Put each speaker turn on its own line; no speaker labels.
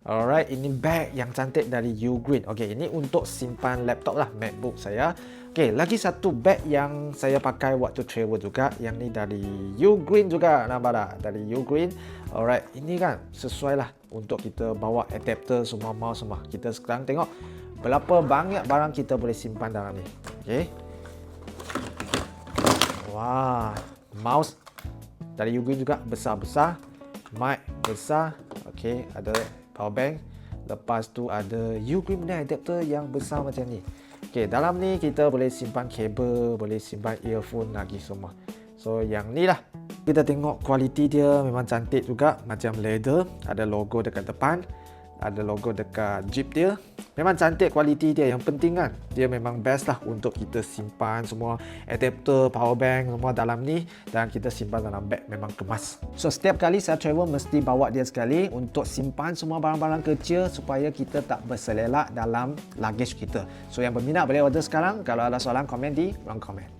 Alright, ini bag yang cantik dari Ugreen. Okey, ini untuk simpan laptop lah, MacBook saya. Okey, lagi satu bag yang saya pakai waktu travel juga. Yang ni dari Ugreen juga, nampak tak? Dari Ugreen. Alright, ini kan sesuai lah untuk kita bawa adapter semua, mouse semua. Kita sekarang tengok berapa banyak barang kita boleh simpan dalam ni. Okey. Wah, mouse dari Ugreen juga besar-besar. Mic besar. Okey, ada power bank. Lepas tu ada Ugreen punya adapter yang besar macam ni. Okey, dalam ni kita boleh simpan kabel, boleh simpan earphone lagi semua. So yang ni lah. Kita tengok kualiti dia memang cantik juga, macam leather, ada logo dekat depan, ada logo dekat jeep dia. Memang cantik kualiti dia. Yang penting kan, dia memang best lah untuk kita simpan semua adapter, power bank semua dalam ni, dan kita simpan dalam beg memang kemas. So setiap kali saya travel mesti bawa dia sekali untuk simpan semua barang-barang kecil supaya kita tak berselelak dalam luggage kita. So yang berminat boleh order sekarang. Kalau ada soalan, komen di ruang komen.